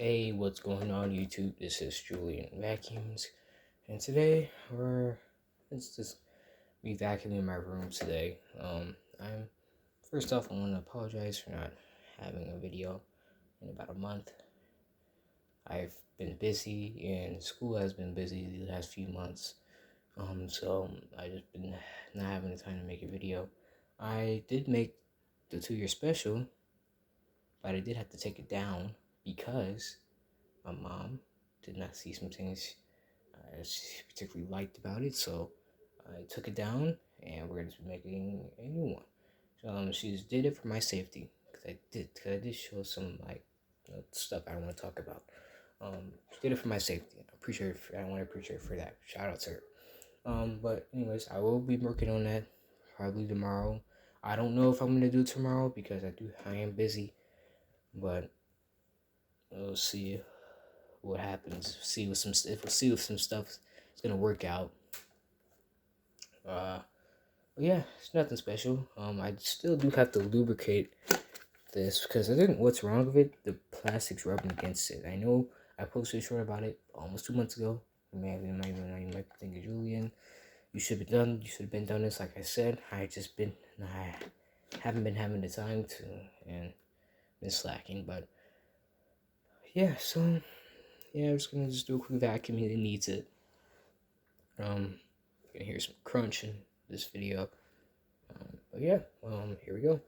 Hey, what's going on YouTube? This is Julian Vacuums, and today it's just me vacuuming my room today. I'm first off, I want to apologize for not having a video in about a month. I've been busy, and school has been busy the last few months. So I just been not having the time to make a video. I did make the 2-year special, but I did have to take it down because my mom did not see some things she particularly liked about it, so I took it down, and we're going to be making a new one. She just did it for my safety, because I did show some stuff I don't want to talk about. She did it for my safety. I want to appreciate her for that. Shout out to her. But anyways, I will be working on that probably tomorrow. I don't know if I'm gonna do it tomorrow because I am busy, but we'll see what happens. We'll see if some stuff is gonna work out. But yeah, it's nothing special. I still do have to lubricate this because I think what's wrong with it, the plastic's rubbing against it. I know I posted a short about it almost 2 months ago. You might think, Julian, you should have been done this. Like I said, I haven't been having the time to, and been slacking. But yeah, so yeah, I'm just gonna do a quick vacuum. It needs it. You're gonna hear some crunch in this video. But yeah, here we go.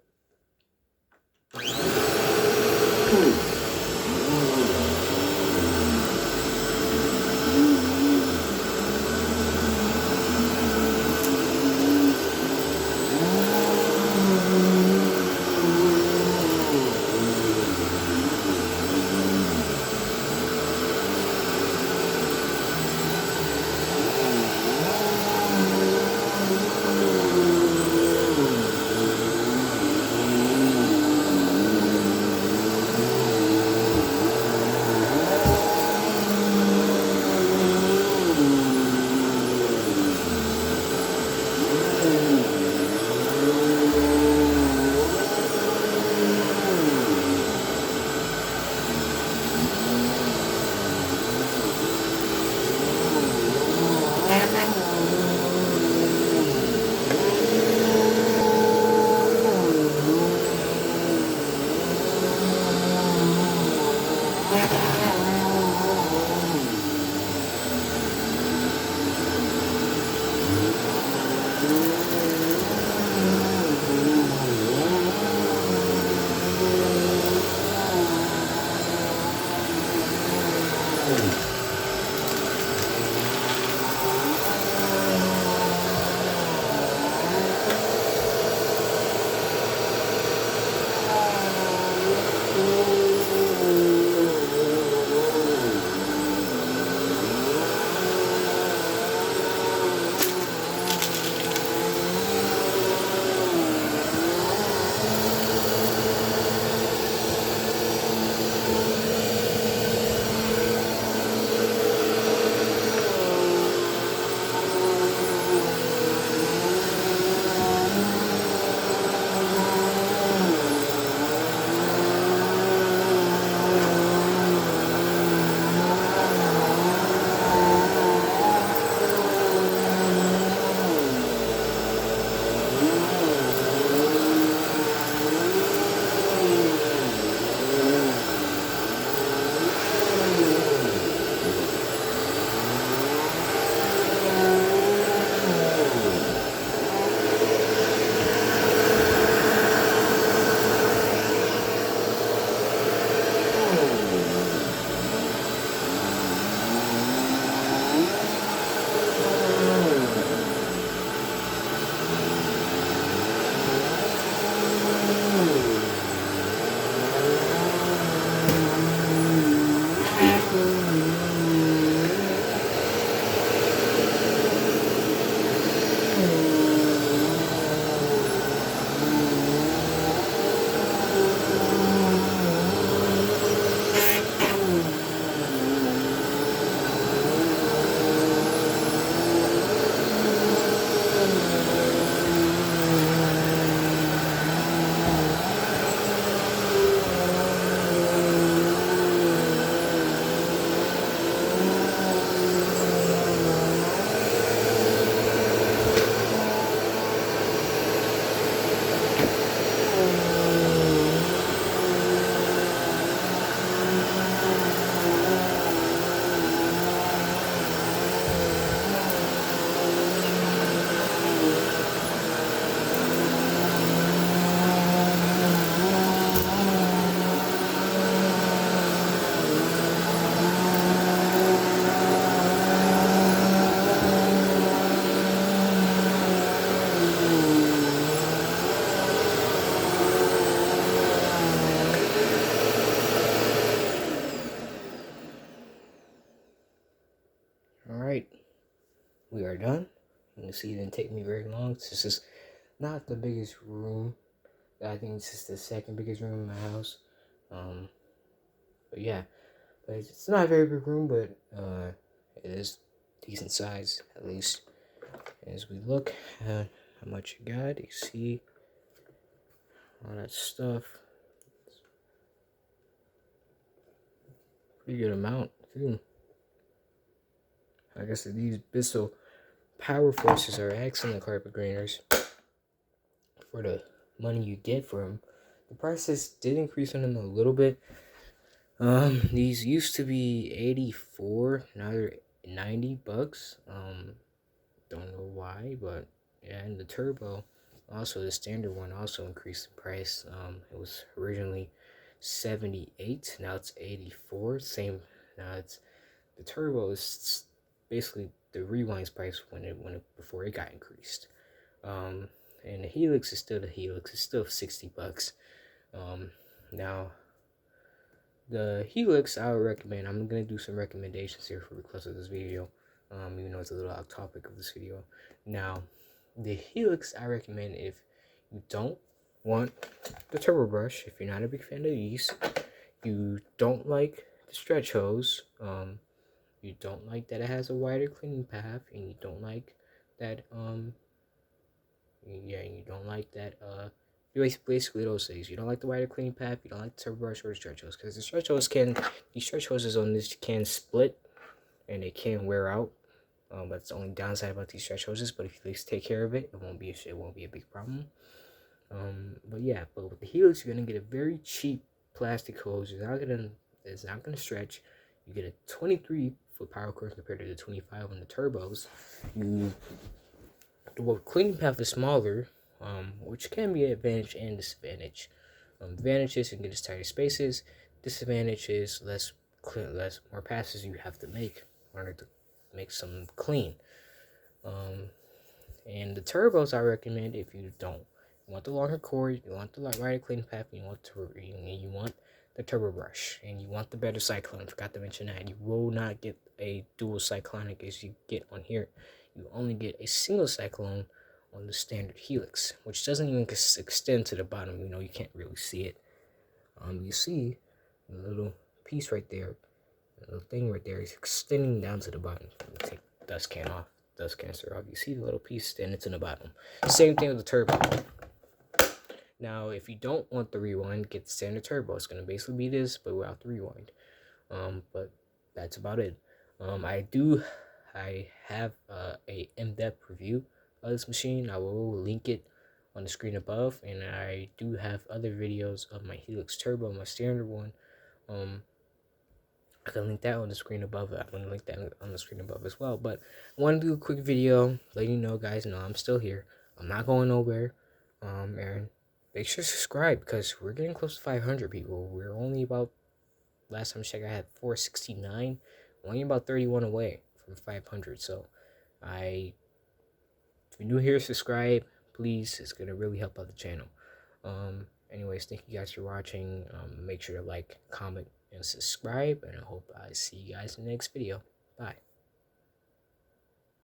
we are done. You can see it didn't take me very long. This is not the biggest room. I think this is the second biggest room in my house. But yeah, but it's not a very big room, but it is decent size at least. As we look at how much you got, you see all that stuff. Pretty good amount too. Like I said, these Bissell Powerforces are excellent carpet cleaners for the money you get for them. The prices did increase on them a little bit. These used to be 84, now they're $90. Don't know why, but yeah, and the turbo, also the standard one, also increased in price. It was originally 78, now it's 84. Same, now it's the turbo is basically the rewind's price before it got increased. And the Helix is still the Helix. It's still $60. Now the Helix I would recommend. I'm gonna do some recommendations here for the close of this video. Even though it's a little off topic of this video. Now, the Helix I recommend if you don't want the turbo brush, if you're not a big fan of these, you don't like the stretch hose, you don't like that it has a wider cleaning path, and you don't like that you don't like that basically those things. You don't like the wider cleaning path, you don't like the turbo brush or the stretch hose, because these stretch hoses on this can split and they can wear out. That's the only downside about these stretch hoses. But if you at least take care of it, it won't be a big problem. But yeah, but with the Helix, you're gonna get a very cheap plastic hose. It's not gonna stretch. You get a 23-foot power cord compared to the 25 on the turbos. The cleaning path is smaller, which can be an advantage and disadvantage. Advantage is you can get as tighter spaces. Disadvantage is more passes you have to make in order to make some clean. And the turbos I recommend if you don't want the longer cord, you want the wider cleaning path, and you want the turbo brush, and you want the better cyclone. I forgot to mention that you will not get a dual cyclonic as you get on here. You only get a single cyclone on the standard Helix, which doesn't even extend to the bottom. You can't really see it. You see the little piece right there. The thing right there is extending down to the bottom. Take the dust canister off. You see the little piece, then it's in the bottom. Same thing with the turbo. Now, if you don't want the rewind, get the standard turbo. It's gonna basically be this, but without the rewind. But that's about it. I have a in-depth review of this machine. I will link it on the screen above, and I do have other videos of my Helix Turbo, my standard one. I can link that on the screen above. I'm going to link that on the screen above as well. But I want to do a quick video letting you guys know I'm still here. I'm not going nowhere. And make sure to subscribe because we're getting close to 500 people. We're only about, last time I checked, I had 469. Only about 31 away from 500. So if you're new here, subscribe, please. It's going to really help out the channel. Anyways, thank you guys for watching. Make sure to like, comment, and subscribe, and I hope I see you guys in the next video. Bye.